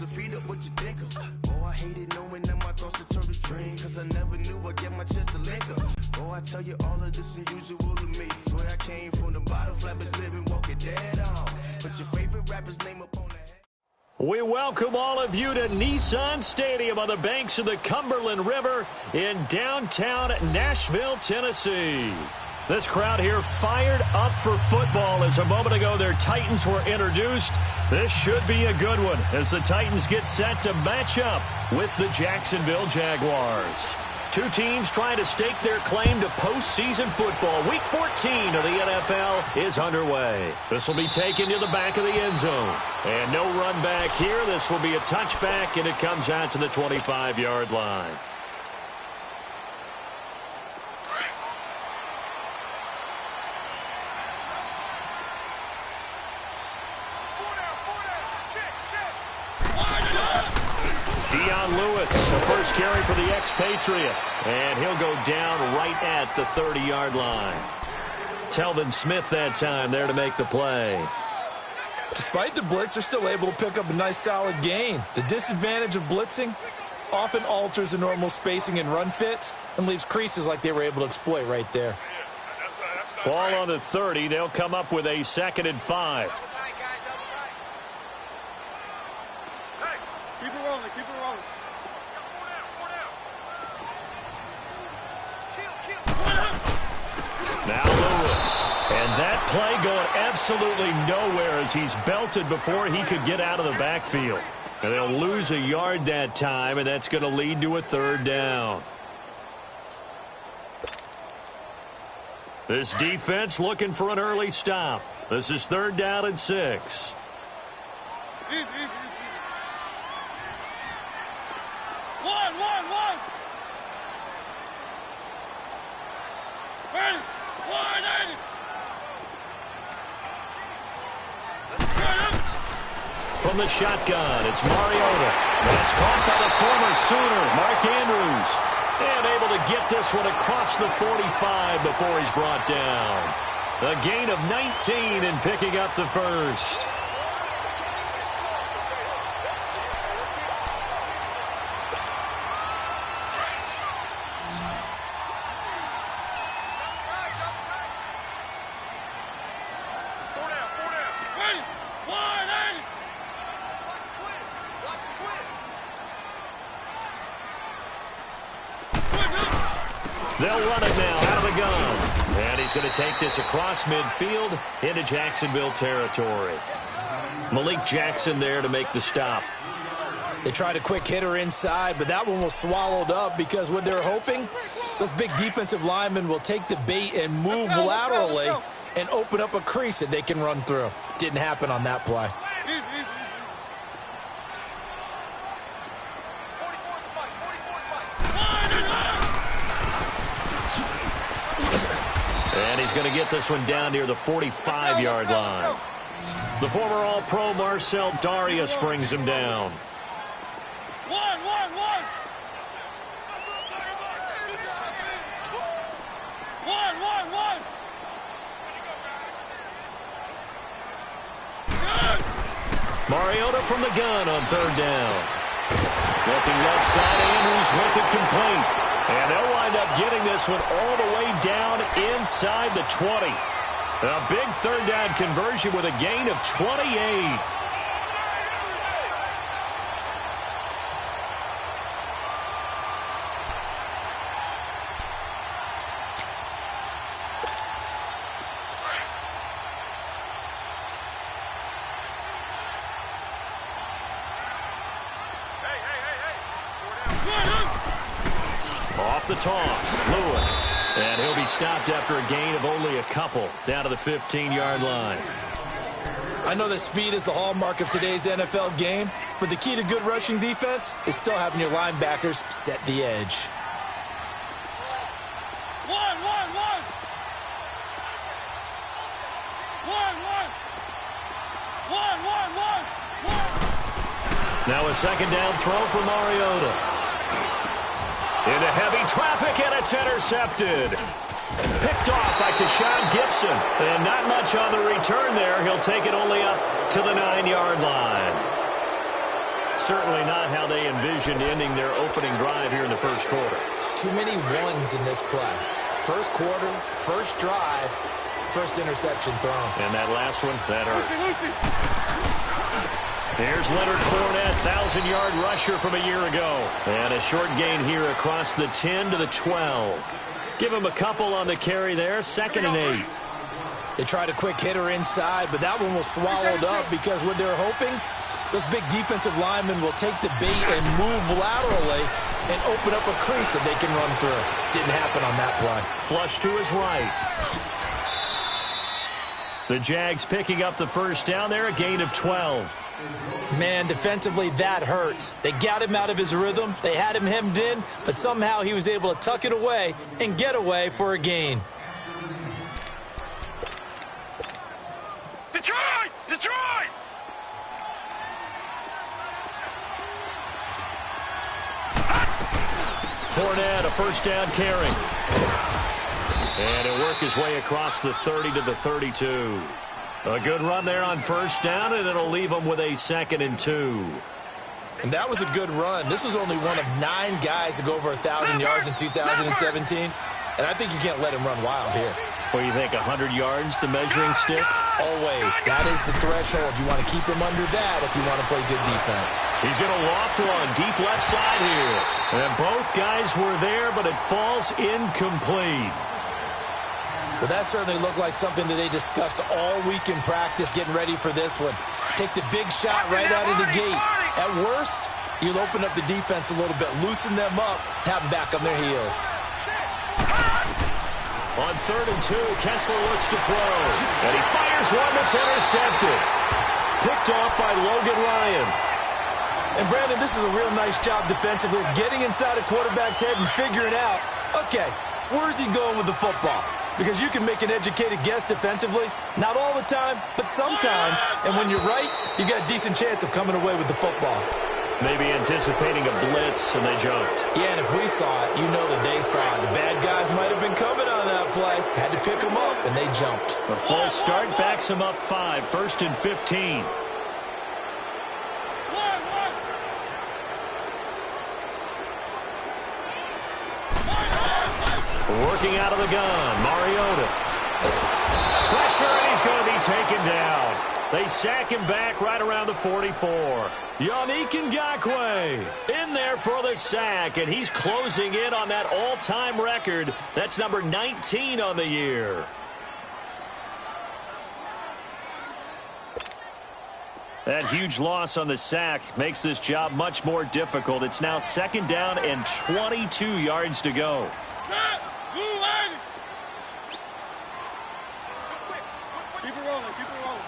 to feed up what you think of. Oh, I hated knowing that my thoughts to turn to dream, cause I never knew I'd get my chance to link up. Oh, I tell you all of this unusual to me. Swear I came from the bottom, flappers living, walking dead on. Put your favorite rapper's name up on the head. We welcome all of you to Nissan Stadium on the banks of the Cumberland River in downtown Nashville, Tennessee. This crowd here fired up for football as a moment ago their Titans were introduced. This should be a good one as the Titans get set to match up with the Jacksonville Jaguars. Two teams trying to stake their claim to postseason football. Week 14 of the NFL is underway. This will be taken to the back of the end zone. And no run back here. This will be a touchback, and it comes out to the 25-yard line. Lewis, the first carry for the expatriate, and he'll go down right at the 30-yard line. Telvin Smith that time there to make the play. Despite the blitz, they're still able to pick up a nice solid gain. The disadvantage of blitzing often alters the normal spacing and run fits and leaves creases like they were able to exploit right there. Ball on the 30. They'll come up with a 2nd and 5. Keep it rolling, keep it rolling. Now Lewis. And that play going absolutely nowhere as he's belted before he could get out of the backfield. And they'll lose a yard that time, and that's going to lead to a 3rd down. This defense looking for an early stop. This is 3rd down and 6. From the shotgun, it's Mariota. That's caught by the former Sooner, Mark Andrews. And able to get this one across the 45 before he's brought down. A gain of 19 and picking up the first. They'll run it now out of the gun. And he's going to take this across midfield into Jacksonville territory. Malik Jackson there to make the stop. They tried a quick hitter inside, but that one was swallowed up because what they're hoping, those big defensive linemen will take the bait and move laterally and open up a crease that they can run through. Didn't happen on that play. And he's going to get this one down near the 45-yard line. The former All-Pro Marcel Darius brings him down. Mariota from the gun on 3rd down. Looking left side, Andrews with it complete. And they'll wind up getting this one all the way down inside the 20. A big 3rd down conversion with a gain of 28. Off the toss, Lewis. And he'll be stopped after a gain of only a couple down to the 15-yard line. I know that speed is the hallmark of today's NFL game, but the key to good rushing defense is still having your linebackers set the edge. Now a 2nd down throw for Mariota. Into heavy traffic, and it's intercepted. Picked off by Tashawn Gibson. And not much on the return there. He'll take it only up to the 9-yard line. Certainly not how they envisioned ending their opening drive here in the first quarter. Too many ones in this play. First quarter, first drive, first interception thrown. And that last one, that hurts. Here's Leonard Fournette, 1,000-yard rusher from a year ago. And a short gain here across the 10 to the 12. Give him a couple on the carry there, 2nd and 8. They tried a quick hitter inside, but that one was swallowed up because what they're hoping, those big defensive linemen will take the bait and move laterally and open up a crease that they can run through. Didn't happen on that play. Flush to his right. The Jags picking up the first down there, a gain of 12. Man, defensively, that hurts. They got him out of his rhythm. They had him hemmed in, but somehow he was able to tuck it away and get away for a gain. Detroit! Detroit! Fournette, a first down carry. And he'll work his way across the 30 to the 32. A good run there on first down, and it'll leave him with a 2nd and 2. And that was a good run. This was only one of 9 guys to go over 1,000 yards in 2017. And I think you can't let him run wild here. What do you think, 100 yards, the measuring stick? Always. That is the threshold. You want to keep him under that if you want to play good defense. He's going to loft one deep left side here. And both guys were there, but it falls incomplete. Well, that certainly looked like something that they discussed all week in practice getting ready for this one. Take the big shot right out of the gate. At worst, you'll open up the defense a little bit, loosen them up, have them back on their heels. On 3rd and 2, Kessler looks to throw. And he fires one that's intercepted. Picked off by Logan Ryan. And, Brandon, this is a real nice job defensively of getting inside a quarterback's head and figuring out, okay, where's he going with the football? Because you can make an educated guess defensively. Not all the time, but sometimes. And when you're right, you've got a decent chance of coming away with the football. Maybe anticipating a blitz, and they jumped. Yeah, and if we saw it, you know that they saw it. The bad guys might have been coming on that play. Had to pick them up, and they jumped. A false start backs them up 5, 1st and 15. Working out of the gun, Mariota. Pressure, and he's going to be taken down. They sack him back right around the 44. Yannick Ngakoue in there for the sack, and he's closing in on that all-time record. That's number 19 on the year. That huge loss on the sack makes this job much more difficult. It's now 2nd down and 22 yards to go. Keep it rolling, keep it rolling.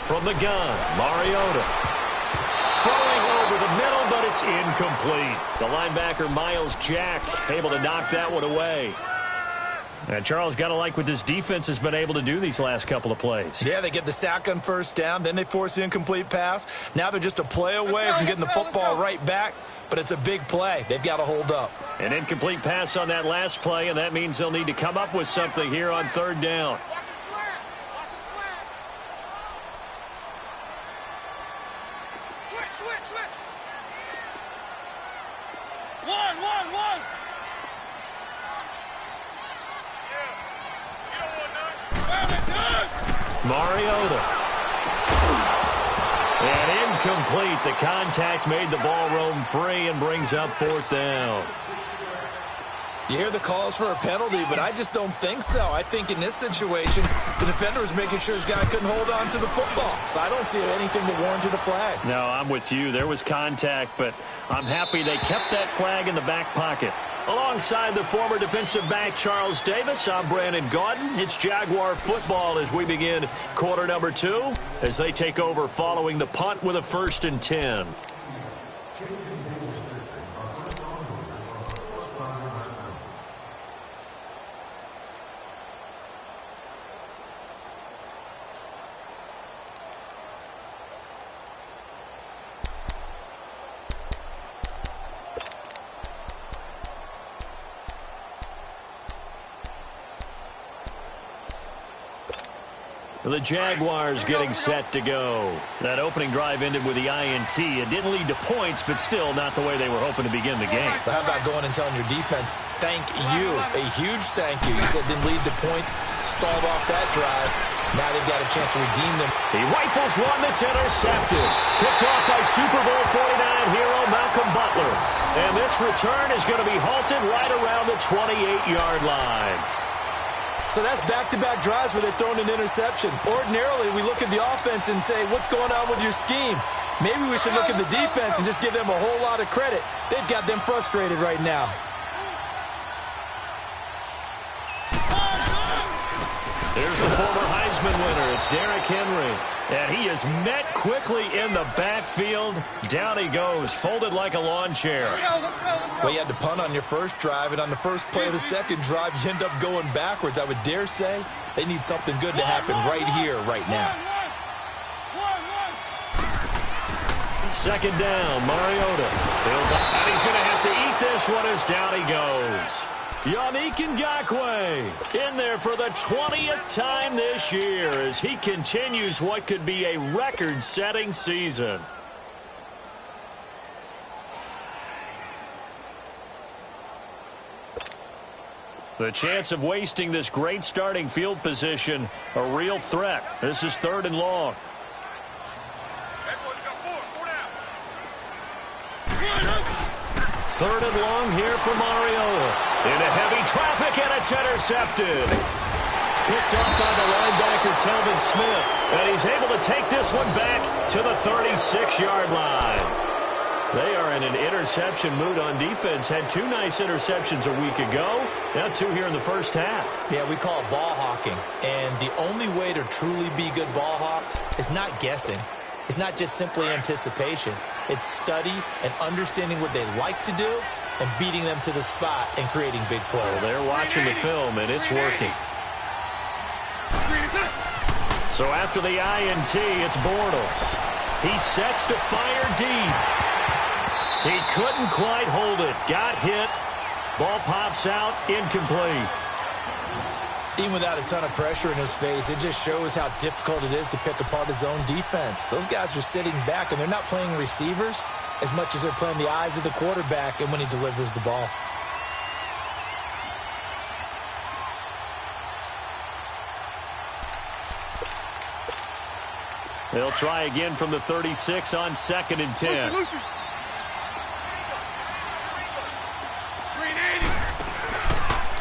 From the gun, Mariota. Throwing over the middle, but it's incomplete. The linebacker, Miles Jack, able to knock that one away. And Charles, got to like what this defense has been able to do these last couple of plays. Yeah, they get the sack on first down, then they force the incomplete pass. Now they're just a play away from getting the football right back, but it's a big play. They've got to hold up. An incomplete pass on that last play, and that means they'll need to come up with something here on 3rd down. One. Mariota. And incomplete. The contact made the ball roam free and brings up 4th down. You hear the calls for a penalty, but I just don't think so. I think in this situation, the defender was making sure his guy couldn't hold on to the football. So I don't see anything to warrant a flag. No, I'm with you. There was contact, but I'm happy they kept that flag in the back pocket. Alongside the former defensive back Charles Davis, I'm Brandon Gaudin. It's Jaguar football as we begin quarter number 2 as they take over following the punt with a 1st and 10. The Jaguars getting set to go. That opening drive ended with the INT. It didn't lead to points, but still not the way they were hoping to begin the game. But how about going and telling your defense, thank you, a huge thank you. You said didn't lead to points, stalled off that drive. Now they've got a chance to redeem them. He rifles one that's intercepted. Picked off by Super Bowl 49 hero Malcolm Butler. And this return is going to be halted right around the 28-yard line. So that's back-to-back drives where they've thrown an interception. Ordinarily, we look at the offense and say, what's going on with your scheme? Maybe we should look at the defense and just give them a whole lot of credit. They've got them frustrated right now. Here's the former Heisman winner. It's Derrick Henry. And he is met quickly in the backfield. Down he goes, folded like a lawn chair. Well, you had to punt on your first drive, and on the first play of the second drive, you end up going backwards. I would dare say they need something good to happen right here, right now. Second down, Mariota. And he's going to have to eat this one as down he goes. Yannick Ngakoue in there for the 20th time this year as he continues what could be a record-setting season. The chance of wasting this great starting field position, a real threat. This is 3rd and long. Third and long here for Mariota. Into heavy traffic, and it's intercepted. Picked off by the linebacker, Telvin Smith. And he's able to take this one back to the 36-yard line. They are in an interception mood on defense. Had 2 nice interceptions a week ago. Now 2 here in the first half. Yeah, we call it ball hawking. And the only way to truly be good ball hawks is not guessing. It's not just simply anticipation. It's study and understanding what they like to do and beating them to the spot and creating big plays. Well, they're watching the film, and it's working. So after the INT, it's Bortles. He sets to fire deep. He couldn't quite hold it. Got hit. Ball pops out, incomplete. Even without a ton of pressure in his face, it just shows how difficult it is to pick apart his own defense. Those guys are sitting back, and they're not playing receivers as much as they're playing the eyes of the quarterback and when he delivers the ball. They'll try again from the 36 on 2nd and 10.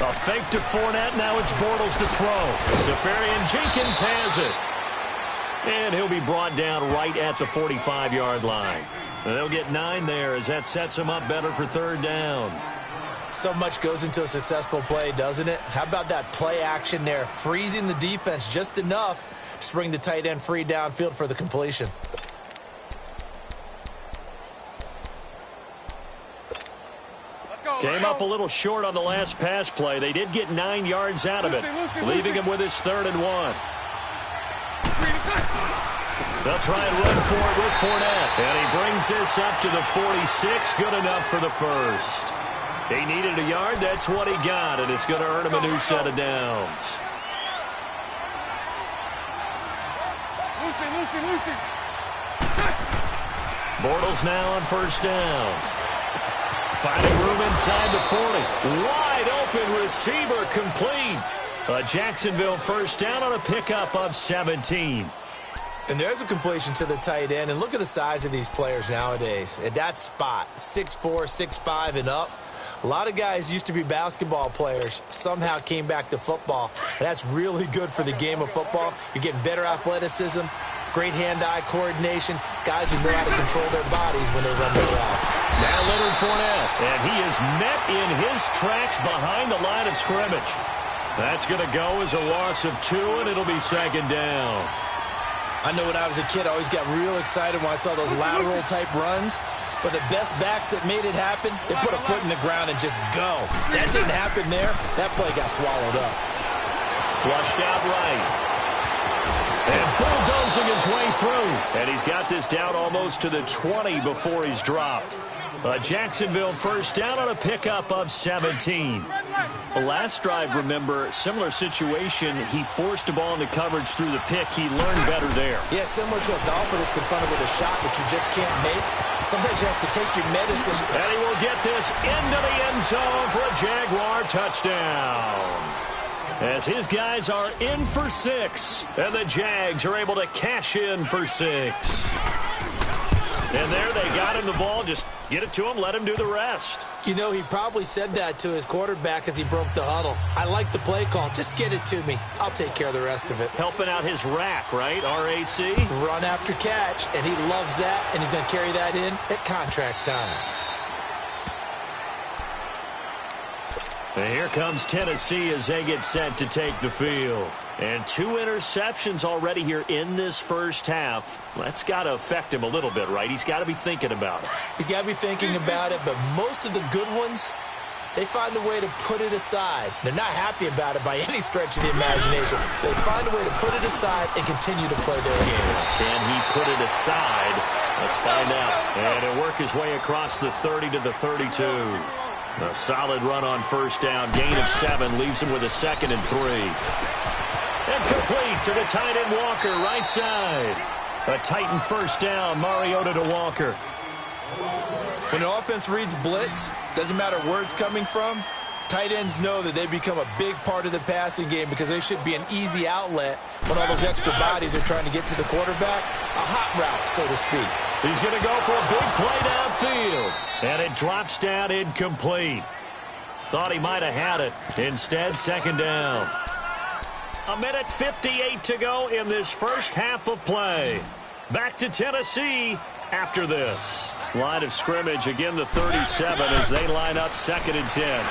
A fake to Fournette. Now it's Bortles to throw. Safarian Jenkins has it. And he'll be brought down right at the 45-yard line. And they'll get 9 there as that sets him up better for 3rd down. So much goes into a successful play, doesn't it? How about that play action there, freezing the defense just enough to bring the tight end free downfield for the completion. Came up a little short on the last pass play. They did get 9 yards out of it, leaving him with his 3rd and 1. They'll try and run for it with Fournette. And he brings this up to the 46. Good enough for the first. He needed a yard. That's what he got, and it's going to earn him a new set of downs. Bortles now on 1st down. Finding room inside the 40. Wide open receiver complete. A Jacksonville 1st down on a pickup of 17. And there's a completion to the tight end. And look at the size of these players nowadays. At that spot, 6'4", 6'5", and up. A lot of guys used to be basketball players, somehow came back to football. And that's really good for the game of football. You're getting better athleticism, great hand-eye coordination, guys who know how to control their bodies when they run their routes. Now Leonard Fournette, and he is met in his tracks behind the line of scrimmage. That's going to go as a loss of 2, and it'll be 2nd down. I know when I was a kid, I always got real excited when I saw those lateral-type runs. But the best backs that made it happen, they put a foot in the ground and just go. That didn't happen there. That play got swallowed up. Flushed out right. And bulldozing his way through. And he's got this down almost to the 20 before he's dropped. Jacksonville first down on a pickup of 17. The last drive, remember, similar situation. He forced a ball into coverage through the pick. He learned better there. Yeah, similar to a golfer that's confronted with a shot that you just can't make. Sometimes you have to take your medicine. And he will get this into the end zone for a Jaguar touchdown. As his guys are in for 6, and the Jags are able to cash in for 6. And there they got him the ball. Just get it to him, let him do the rest. You know, he probably said that to his quarterback as he broke the huddle. I like the play call. Just get it to me. I'll take care of the rest of it. Helping out his rack, right? RAC? Run after catch, and he loves that, and he's going to carry that in at contract time. And here comes Tennessee as they get set to take the field. And 2 interceptions already here in this first half. That's got to affect him a little bit, right? He's got to be thinking about it. He's got to be thinking about it, but most of the good ones, they find a way to put it aside. They're not happy about it by any stretch of the imagination. They find a way to put it aside and continue to play their game. Can he put it aside? Let's find out. And he'll work his way across the 30 to the 32. A solid run on first down. Gain of 7 leaves him with a 2nd and 3. And complete to the tight end Walker, right side. A Titan first down, Mariota to Walker. When an offense reads blitz, doesn't matter where it's coming from, tight ends know that they become a big part of the passing game because they should be an easy outlet when all those extra bodies are trying to get to the quarterback. A hot route, so to speak. He's going to go for a big play downfield. And it drops down incomplete. Thought he might have had it. Instead, 2nd down. 1:58 to go in this first half of play. Back to Tennessee after this. Line of scrimmage, again the 37 as they line up 2nd and 10.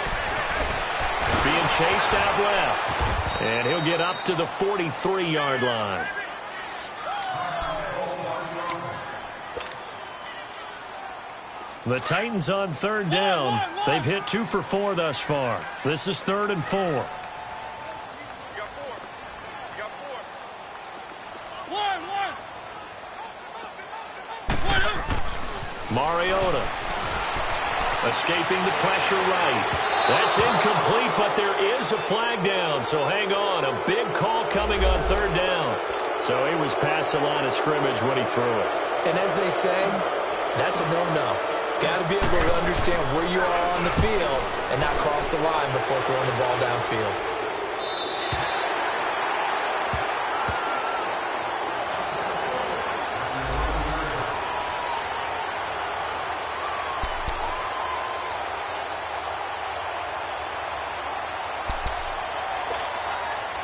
Being chased out left. And he'll get up to the 43-yard line. The Titans on 3rd down. They've hit 2 for 4 thus far. This is 3rd and 4. Mariota escaping the pressure right. That's incomplete, but there is a flag down, so hang on. A big call coming on 3rd down. So he was past the line of scrimmage when he threw it. And as they say, that's a no-no. Got to be able to understand where you are on the field and not cross the line before throwing the ball downfield.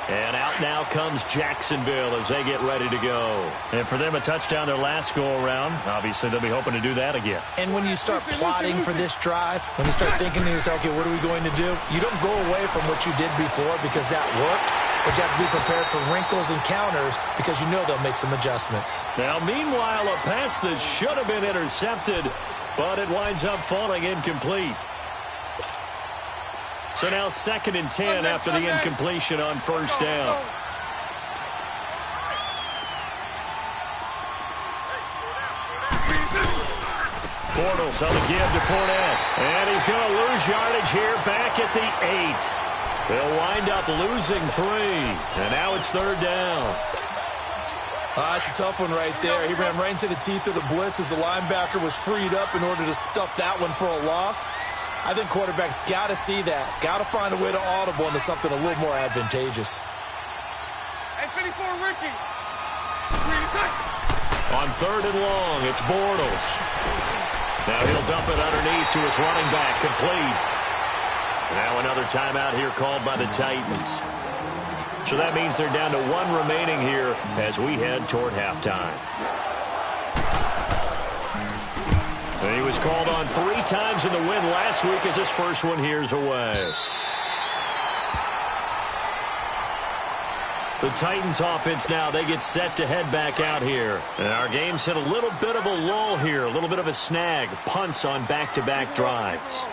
And out now comes Jacksonville as they get ready to go. And for them, a touchdown their last go-around. Obviously, they'll be hoping to do that again. And when you start plotting for this drive, when you start thinking to yourself, okay, what are we going to do? You don't go away from what you did before because that worked, but you have to be prepared for wrinkles and counters because you know they'll make some adjustments. Now, meanwhile, a pass that should have been intercepted, but it winds up falling incomplete. So now 2nd and 10 after the incompletion on first down. Bortles on the give to Fournette. And he's going to lose yardage here back at the 8. They'll wind up losing 3. And now it's 3rd down. That's a tough one right there. He ran right into the teeth of the blitz as the linebacker was freed up in order to stuff that one for a loss. I think quarterbacks got to see that. Got to find a way to audible into something a little more advantageous. Hey, 54, Ricky. On 3rd and long, it's Bortles. Now he'll dump it underneath to his running back, complete. Now another timeout here called by the Titans. So that means they're down to 1 remaining here as we head toward halftime. And he was called on 3 times in the win last week as his first one here's away. The Titans offense now, they get set to head back out here. And our game's hit a little bit of a lull here, a little bit of a snag. Punts on back-to-back drives.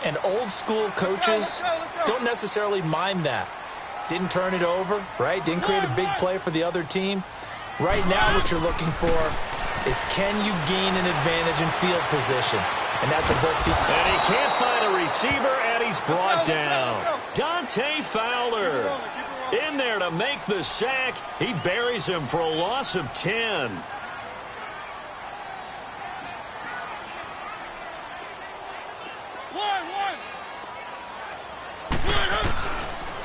And old school coaches don't necessarily mind that. Didn't turn it over, right? Didn't create a big play for the other team. Right now what you're looking for is can you gain an advantage in field position? And that's what both teams... And he can't find a receiver, and he's brought down. Dante Fowler in there to make the sack. He buries him for a loss of 10.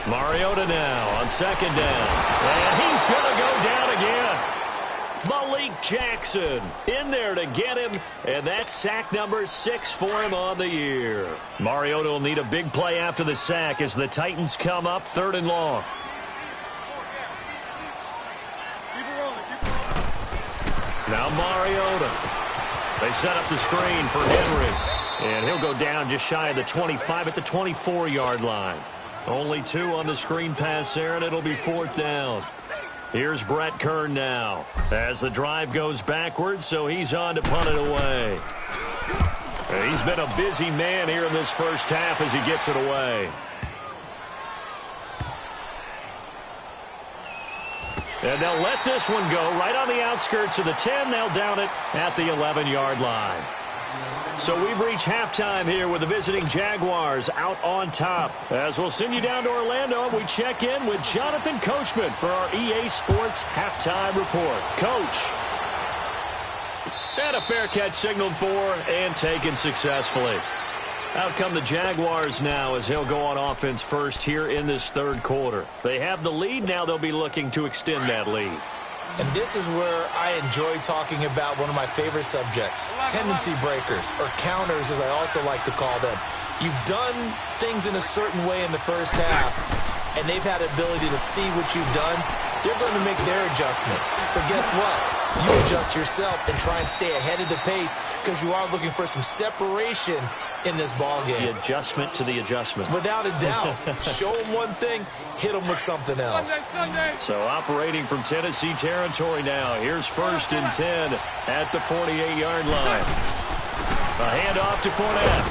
Mariota now on second down. And he's going to go down again. Malik Jackson in there to get him, and that's sack number 6 for him on the year. Mariota will need a big play after the sack as the Titans come up 3rd and long. Now Mariota. They set up the screen for Henry, and he'll go down just shy of the 25 at the 24-yard line. Only 2 on the screen pass there, and it'll be 4th down. Here's Brett Kern now as the drive goes backwards, so he's on to punt it away. And he's been a busy man here in this first half as he gets it away. And they'll let this one go right on the outskirts of the 10. They'll down it at the 11-yard line. So we've reached halftime here with the visiting Jaguars out on top. As we'll send you down to Orlando, we check in with Jonathan Coachman for our EA Sports Halftime Report. Coach. And a fair catch signaled for and taken successfully. Out come the Jaguars now as they'll go on offense first here in this 3rd quarter. They have the lead. Now they'll be looking to extend that lead. And this is where I enjoy talking about one of my favorite subjects, tendency breakers, or counters as I also like to call them. You've done things in a certain way in the first half, and they've had the ability to see what you've done. They're going to make their adjustments. So guess what? You adjust yourself and try and stay ahead of the pace because you are looking for some separation in this ball game. The adjustment to the adjustment. Without a doubt. Show them one thing, hit them with something else. So operating from Tennessee territory now. Here's 1st and 10 at the 48-yard line. A handoff to Fournette.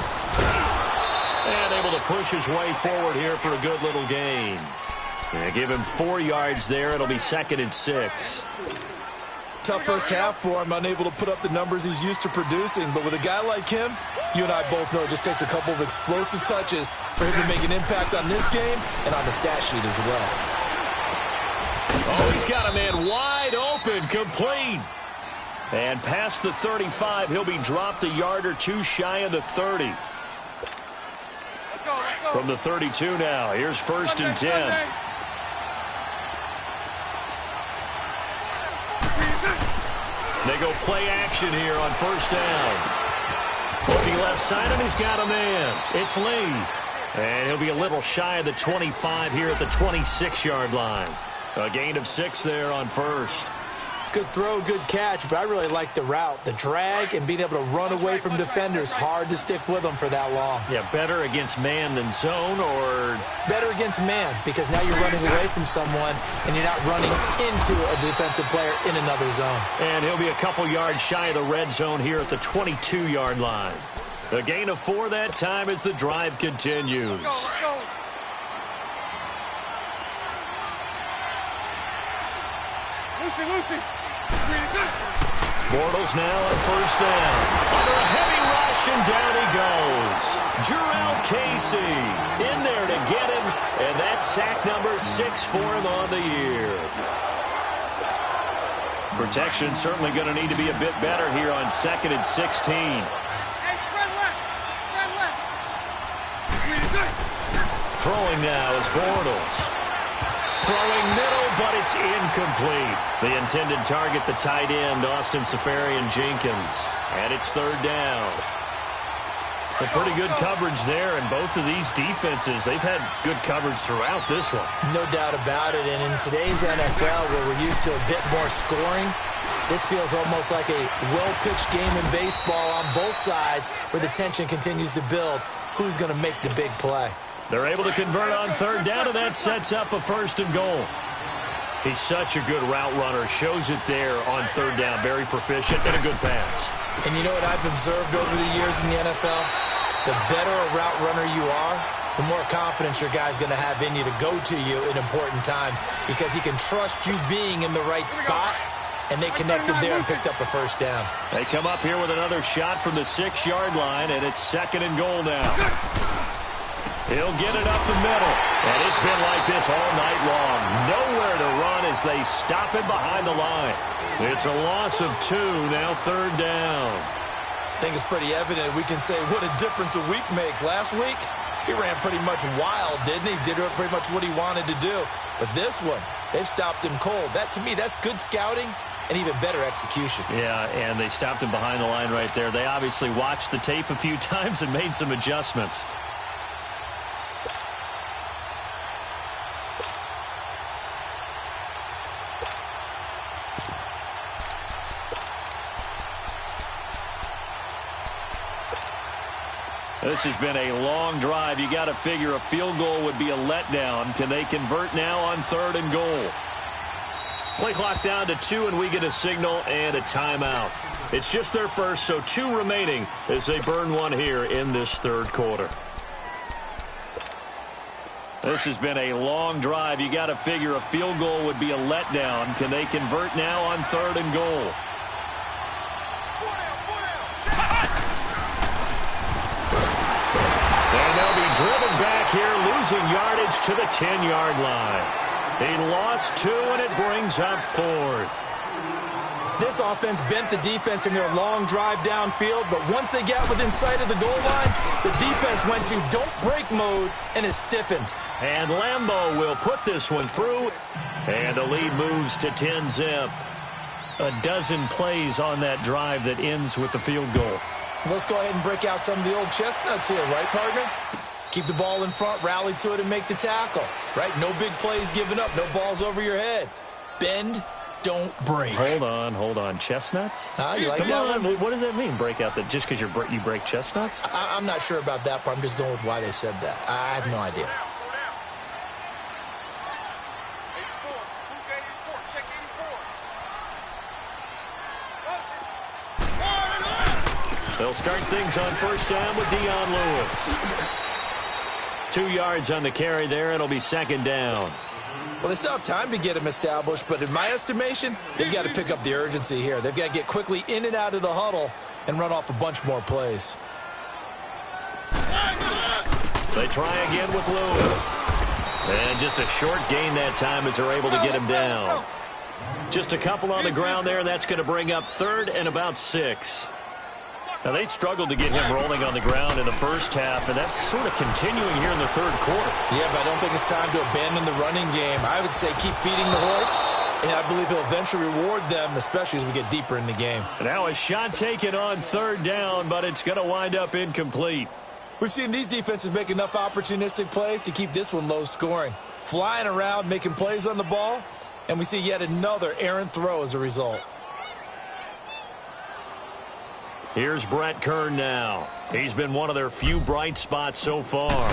And able to push his way forward here for a good little gain. And give him 4 yards there. It'll be 2nd and 6. Tough first half for him, unable to put up the numbers he's used to producing. But with a guy like him, you and I both know it just takes a couple of explosive touches for him to make an impact on this game and on the stat sheet as well. Oh, he's got a man wide open, complete. And past the 35, he'll be dropped a yard or 2 shy of the 30. Let's go. From the 32 now, here's 1st and 10. They go play action here on 1st down. Looking left side, and he's got a man. It's Lee. And he'll be a little shy of the 25 here at the 26-yard line. A gain of 6 there on 1st. Good throw, good catch, but I really like the route. The drag and being able to run away from defenders. Hard to stick with them for that long. Yeah, better against man than zone, or... Better against man, because now you're running away from someone and you're not running into a defensive player in another zone. And he'll be a couple yards shy of the red zone here at the 22-yard line. A gain of 4 that time as the drive continues. Let's go. Lucy. Bortles now on 1st down. Under a heavy rush, and down he goes. Jurrell Casey in there to get him, and that's sack number 6 for him on the year. Protection certainly going to need to be a bit better here on 2nd and 16. Hey, spread left. Throwing now is Bortles. Throwing middle, but it's incomplete. The intended target, the tight end, Austin Seferian-Jenkins. And it's 3rd down. A pretty good coverage there, and both of these defenses, they've had good coverage throughout this one. No doubt about it, and in today's NFL, where we're used to a bit more scoring, this feels almost like a well-pitched game in baseball on both sides, where the tension continues to build. Who's going to make the big play? They're able to convert on 3rd down, and that sets up a 1st and goal. He's such a good route runner. Shows it there on 3rd down. Very proficient and a good pass. And you know what I've observed over the years in the NFL? The better a route runner you are, the more confidence your guy's going to have in you to go to you in important times because he can trust you being in the right spot and they connected there and picked up a first down. They come up here with another shot from the 6-yard line, and it's 2nd and goal now. He'll get it up the middle, and it's been like this all night long. Nowhere to run as they stop him behind the line. It's a loss of 2, now 3rd down. I think it's pretty evident. We can say what a difference a week makes. Last week, he ran pretty much wild, didn't he? Did pretty much what he wanted to do. But this one, they've stopped him cold. That, to me, that's good scouting and even better execution. Yeah, and they stopped him behind the line right there. They obviously watched the tape a few times and made some adjustments. This has been a long drive. You got to figure a field goal would be a letdown. Can they convert now on 3rd and goal? Play clock down to 2, and we get a signal and a timeout. It's just their first, so 2 remaining as they burn one here in this 3rd quarter. This has been a long drive. You got to figure a field goal would be a letdown. Can they convert now on 3rd and goal? And they'll be driven back here, losing yardage to the 10-yard line. He lost 2, and it brings up 4th. This offense bent the defense in their long drive downfield, but once they got within sight of the goal line, the defense went to don't break mode and is stiffened. And Lambeau will put this one through, and the lead moves to 10-zip. A dozen plays on that drive that ends with the field goal. Let's go ahead and break out some of the old chestnuts here, right, partner? Keep the ball in front, rally to it, and make the tackle, right? No big plays given up, no balls over your head. Bend, don't break. Hold on. Chestnuts? You like Come that on. one? What does that mean, break out? Just because you break chestnuts? I'm not sure about that part. I'm just going with why they said that. I have no idea. They'll start things on 1st down with Dion Lewis. 2 yards on the carry there. It'll be 2nd down. Well, they still have time to get him established, but in my estimation, they've got to pick up the urgency here. They've got to get quickly in and out of the huddle and run off a bunch more plays. They try again with Lewis. And just a short gain that time as they're able to get him down. Just a couple on the ground there. That's going to bring up 3rd and about 6. Now, they struggled to get him rolling on the ground in the first half, and that's sort of continuing here in the 3rd quarter. Yeah, but I don't think it's time to abandon the running game. I would say keep feeding the horse, and I believe he'll eventually reward them, especially as we get deeper in the game. Now a shot taken on 3rd down, but it's going to wind up incomplete. We've seen these defenses make enough opportunistic plays to keep this one low scoring. Flying around, making plays on the ball, and we see yet another errant throw as a result. Here's Brett Kern now. He's been one of their few bright spots so far.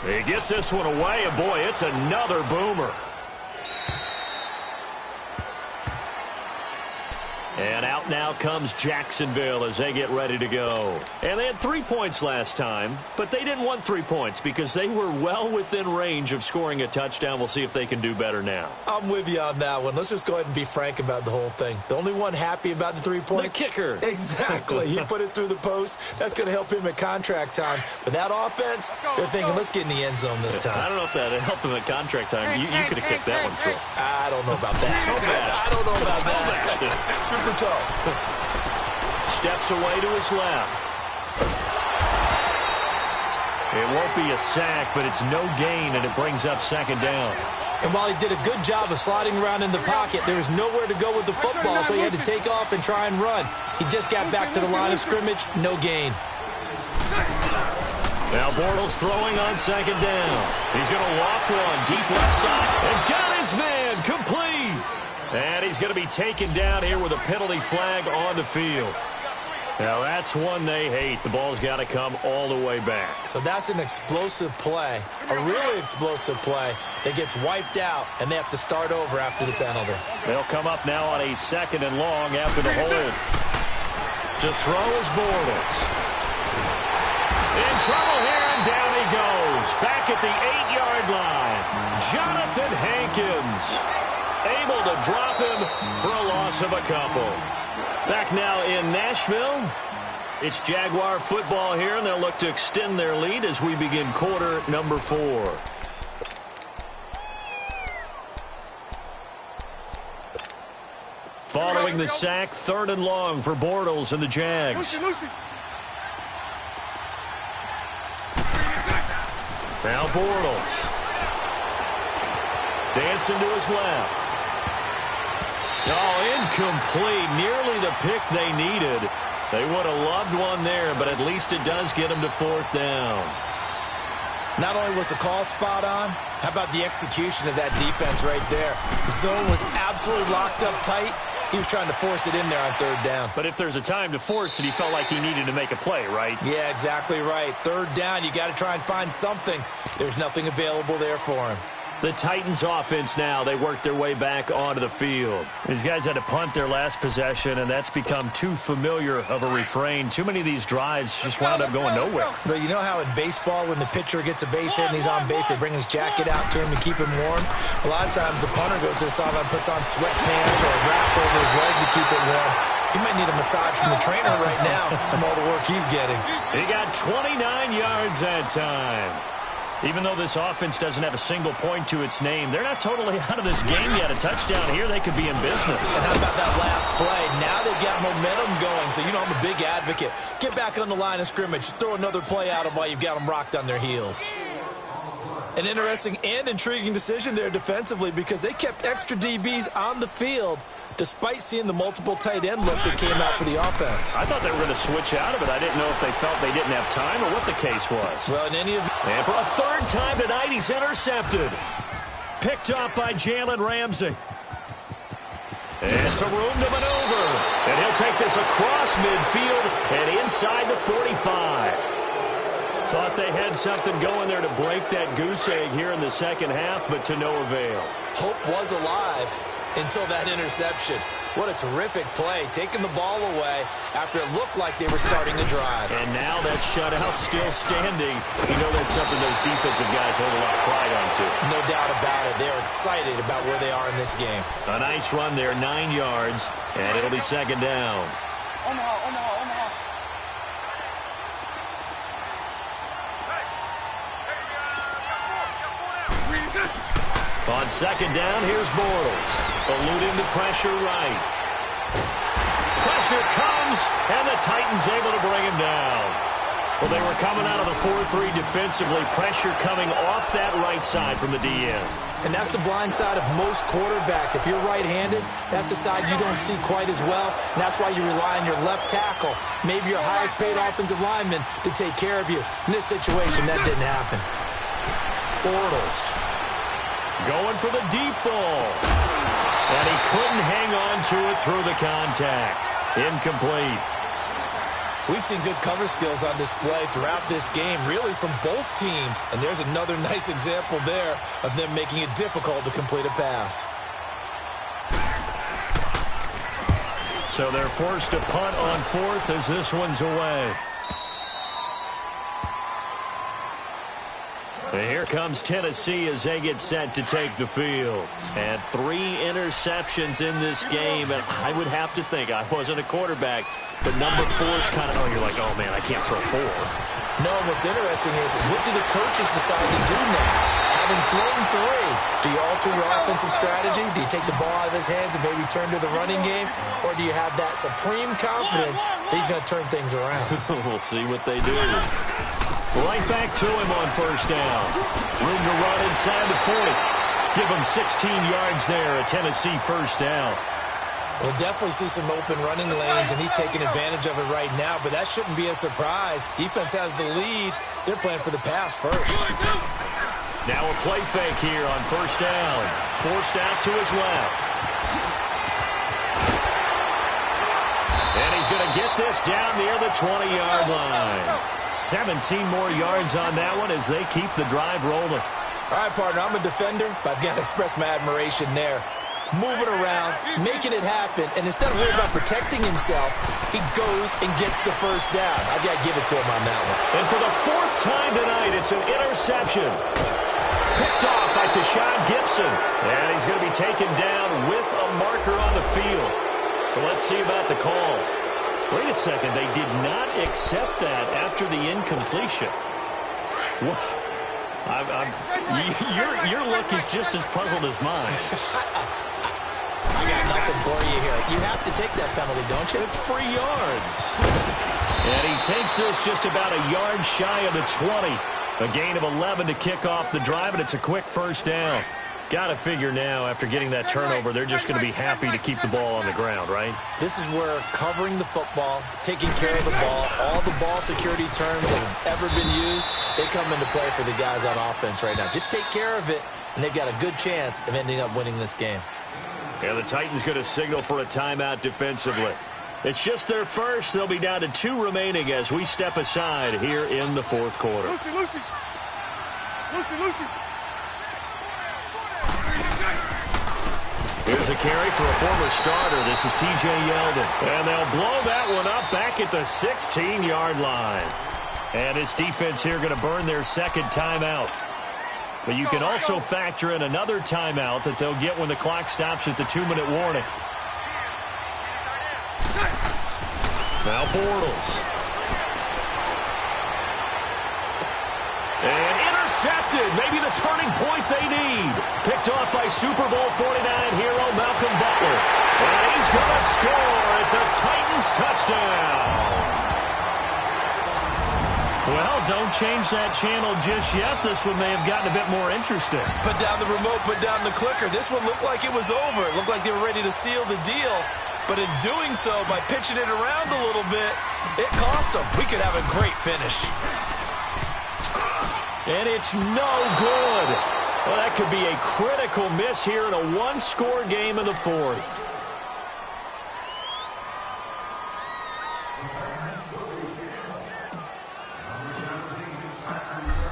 He gets this one away, and boy, it's another boomer. And out now comes Jacksonville as they get ready to go. And they had 3 points last time, but they didn't want 3 points because they were well within range of scoring a touchdown. We'll see if they can do better now. I'm with you on that one. Let's just go ahead and be frank about the whole thing. The only one happy about the 3-point? The kicker. Exactly. He put it through the post. That's going to help him at contract time. But that offense, they're thinking, let's get in the end zone this time. I don't know if that helped him at contract time. You could have kicked that one through. I don't know about that. I don't know about that. Super toe. Steps away to his left. It won't be a sack, but it's no gain, and it brings up 2nd down. And while he did a good job of sliding around in the pocket, there was nowhere to go with the football, so he had to take off and try and run. He just got back to the line of scrimmage, no gain. Now Bortles throwing on 2nd down. He's going to loft one deep left side. And got his man complete. And he's going to be taken down here with a penalty flag on the field. Now that's one they hate. The ball's got to come all the way back. So that's an explosive play, a really explosive play that gets wiped out, and they have to start over after the penalty. They'll come up now on a 2nd and long after the hold. To throw is Bortles. In trouble here, and down he goes. Back at the 8-yard line. Jonathan Hankins. able to drop him for a loss of a couple. Back now in Nashville. It's Jaguar football here, and they'll look to extend their lead as we begin quarter number 4. Following the sack, 3rd and long for Bortles and the Jags. Now Bortles. Dancing to his left. Oh, incomplete. Nearly the pick they needed. They would have loved one there, but at least it does get them to 4th down. Not only was the call spot on, how about the execution of that defense right there? The zone was absolutely locked up tight. He was trying to force it in there on 3rd down. But if there's a time to force it, he felt like he needed to make a play, right? Yeah, exactly right. 3rd down, you got to try and find something. There's nothing available there for him. The Titans offense now, they work their way back onto the field. These guys had to punt their last possession, and that's become too familiar of a refrain. Too many of these drives just wound up going nowhere. But you know how in baseball, when the pitcher gets a base hit and he's on base, they bring his jacket out to him to keep him warm? A lot of times the punter goes to the sideline and puts on sweatpants or a wrap over his leg to keep it warm. He might need a massage from the trainer right now from all the work he's getting. He got 29 yards that time. Even though this offense doesn't have a single point to its name, they're not totally out of this game yet. A touchdown here, they could be in business. And how about that last play? Now they've got momentum going, so you know I'm a big advocate. Get back on the line of scrimmage. Throw another play at them while you've got them rocked on their heels. An interesting and intriguing decision there defensively because they kept extra DBs on the field despite seeing the multiple tight end look that came out for the offense. I thought they were going to switch out of it. I didn't know if they felt they didn't have time or what the case was. Well, in any event. And for a 3rd time tonight, he's intercepted. Picked up by Jalen Ramsey. It's a room to maneuver. And he'll take this across midfield and inside the 45. Thought they had something going there to break that goose egg here in the second half, but to no avail. Hope was alive until that interception. What a terrific play, taking the ball away after it looked like they were starting to drive. And now that shutout still standing. You know that's something those defensive guys hold a lot of pride onto. No doubt about it. They're excited about where they are in this game. A nice run there, 9 yards, and it'll be 2nd down. Omaha. On 2nd down, here's Bortles. Eluding the pressure right. Pressure comes, and the Titans able to bring him down. Well, they were coming out of the 4-3 defensively. Pressure coming off that right side from the DN. And that's the blind side of most quarterbacks. If you're right-handed, that's the side you don't see quite as well. And that's why you rely on your left tackle, maybe your highest-paid offensive lineman, to take care of you. In this situation, that didn't happen. Bortles going for the deep ball. And he couldn't hang on to it through the contact. Incomplete. We've seen good cover skills on display throughout this game, really from both teams. And there's another nice example there of them making it difficult to complete a pass. So they're forced to punt on 4th as this one's away. And here comes Tennessee as they get set to take the field. And 3 interceptions in this game. And I would have to think, I wasn't a quarterback, but number 4 is kind of, you're like, oh, man, I can't throw 4. No, what's interesting is, what do the coaches decide to do now? Having thrown 3, do you alter your offensive strategy? Do you take the ball out of his hands and maybe turn to the running game? Or do you have that supreme confidence that he's going to turn things around? We'll see what they do. Right back to him on 1st down. Room to run inside the 40. Give him 16 yards there, a Tennessee 1st down. We'll definitely see some open running lanes, and he's taking advantage of it right now, but that shouldn't be a surprise. Defense has the lead. They're playing for the pass first. Now a play fake here on 1st down. Forced out to his left. And he's going to get this down near the 20-yard line. 17 more yards on that one as they keep the drive rolling. All right, partner, I'm a defender, but I've got to express my admiration there. Moving around, making it happen, and instead of worrying about protecting himself, he goes and gets the 1st down. I've got to give it to him on that one. And for the 4th time tonight, it's an interception. picked off by Tashawn Gibson. And he's going to be taken down with a marker on the field. So let's see about the call. Wait a second. They did not accept that after the incompletion. What? Your look is just as puzzled as mine. I got nothing for you here. You have to take that penalty, don't you? It's free yards. And he takes this just about a yard shy of the 20. A gain of 11 to kick off the drive, and it's a quick first down. Got to figure now, after getting that turnover, they're just going to be happy to keep the ball on the ground, right? This is where covering the football, taking care of the ball, all the ball security terms that have ever been used, they come into play for the guys on offense right now. Just take care of it, and they've got a good chance of ending up winning this game. And the Titans going to signal for a timeout defensively. It's just their first. They'll be down to 2 remaining as we step aside here in the fourth quarter. Lucy. Here's a carry for a former starter. This is T.J. Yeldon. And they'll blow that one up back at the 16-yard line. And this defense here going to burn their second timeout. But you can also factor in another timeout that they'll get when the clock stops at the 2-minute warning. Now Bortles. And intercepted. Maybe the turning point they need. Picked off by Super Bowl 49 hero Malcolm Butler. And he's going to score. It's a Titans touchdown. Well, don't change that channel just yet. This one may have gotten a bit more interesting. Put down the remote, put down the clicker. This one looked like it was over. It looked like they were ready to seal the deal. But in doing so, by pitching it around a little bit, it cost them. We could have a great finish. And it's no good. Well, that could be a critical miss here in a one-score game in the fourth.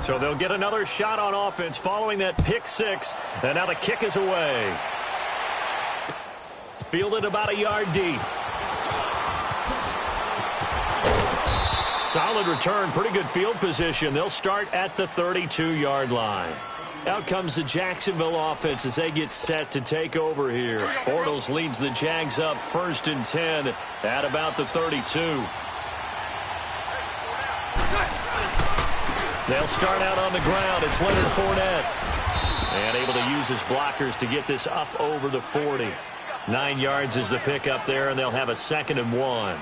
So they'll get another shot on offense following that pick six. And now the kick is away. Fielded about a yard deep. Solid return, pretty good field position. They'll start at the 32-yard line. Out comes the Jacksonville offense as they get set to take over here. Bortles leads the Jags up 1st and 10 at about the 32. They'll start out on the ground. It's Leonard Fournette. And able to use his blockers to get this up over the 40. 9 yards is the pickup there, and they'll have a 2nd and 1.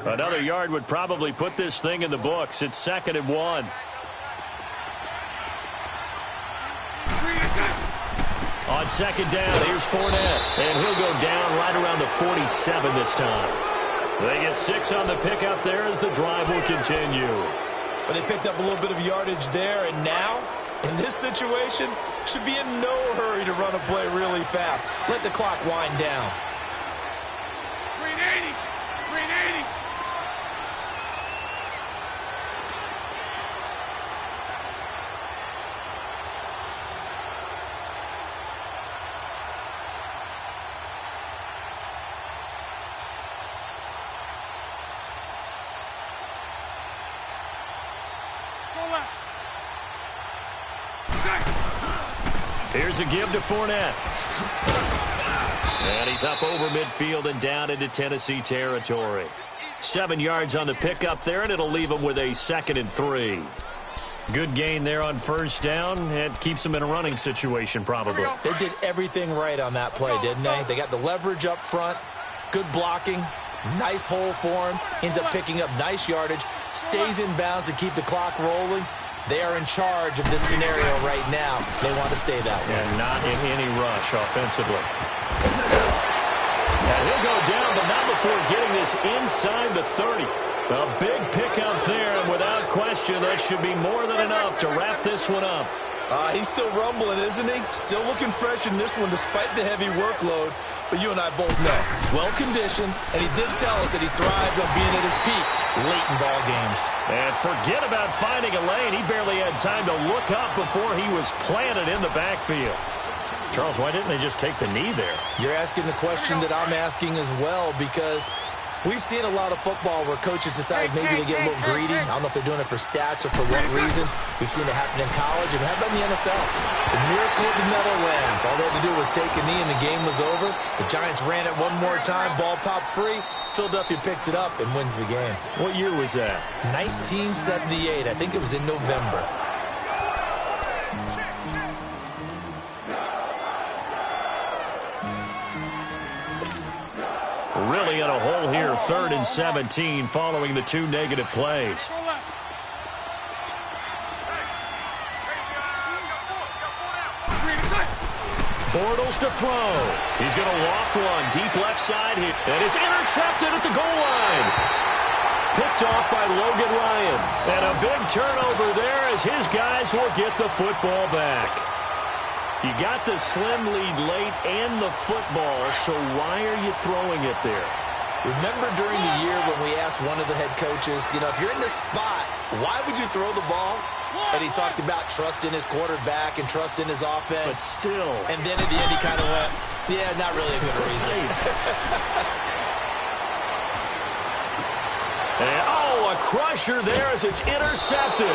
Another yard would probably put this thing in the books. It's 2nd and 1. On 2nd down, here's Fournette. And he'll go down right around the 47 this time. They get 6 on the pickup there as the drive will continue. But they picked up a little bit of yardage there, and now, in this situation, should be in no hurry to run a play really fast. Let the clock wind down. 380. Here's a give to Fournette. And he's up over midfield and down into Tennessee territory. 7 yards on the pickup there, and it'll leave him with a 2nd and 3. Good gain there on 1st down. It keeps them in a running situation, probably. They did everything right on that play, didn't they? They got the leverage up front, good blocking, nice hole for him, ends up picking up nice yardage, stays in bounds to keep the clock rolling. They are in charge of this scenario right now. They want to stay that way. And not in any rush offensively. And he'll go down, but not before getting this inside the 30. A big pickup there, and without question, that should be more than enough to wrap this one up. He's still rumbling, isn't he? Still looking fresh in this one despite the heavy workload. But you and I both know, well-conditioned, and he did tell us that he thrives on being at his peak late in ball games. And forget about finding a lane. He barely had time to look up before he was planted in the backfield. Charles, why didn't they just take the knee there? You're asking the question that I'm asking as well, because we've seen a lot of football where coaches decide maybe they get a little greedy. I don't know if they're doing it for stats or for what reason. We've seen it happen in college, and how about in the NFL? The miracle of the Meadowlands. All they had to do was take a knee, and the game was over. The Giants ran it one more time. Ball popped free. Philadelphia picks it up and wins the game. What year was that? 1978. I think it was in November. Really in a hole here, 3rd and 17 following the 2 negative plays. Bortles to throw. He's going to loft one deep left side here. And it's intercepted at the goal line. Picked off by Logan Ryan. And a big turnover there as his guys will get the football back. You got the slim lead late and the football, so why are you throwing it there? Remember during the year when we asked one of the head coaches, you know, if you're in this spot, why would you throw the ball? And he talked about trust in his quarterback and trust in his offense. But still. And then at the end he kind of went, yeah, not really a good reason. And, a crusher there as it's intercepted.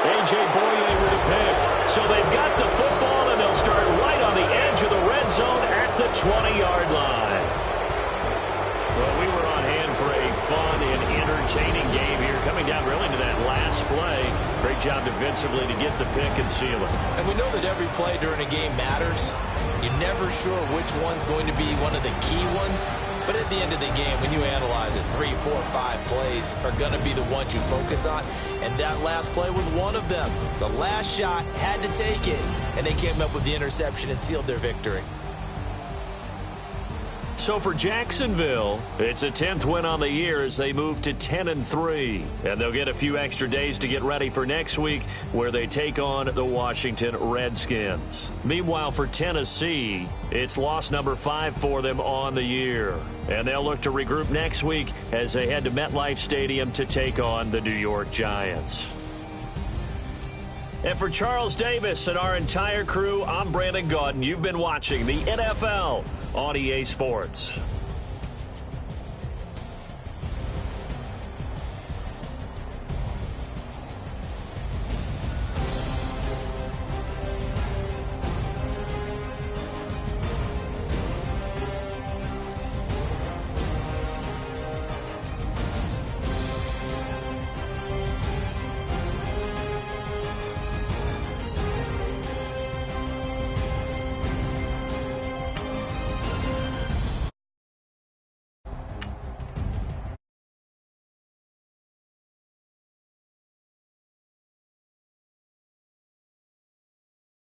A.J. Boye with a pick. So they've got the football, and they'll start right on the edge of the red zone at the 20-yard line. Well, we were on hand for a fun and entertaining game here, coming down really to that last play. Great job defensively to get the pick and seal it. And we know that every play during a game matters. You're never sure which one's going to be one of the key ones. But at the end of the game, when you analyze it, 3, 4, 5 plays are going to be the ones you focus on. And that last play was one of them. The last shot had to take it. And they came up with the interception and sealed their victory. So for Jacksonville, it's a 10th win on the year as they move to 10-3. And they'll get a few extra days to get ready for next week where they take on the Washington Redskins. Meanwhile, for Tennessee, it's loss number 5 for them on the year. And they'll look to regroup next week as they head to MetLife Stadium to take on the New York Giants. And for Charles Davis and our entire crew, I'm Brandon Gaudin. You've been watching the NFL on EA Sports.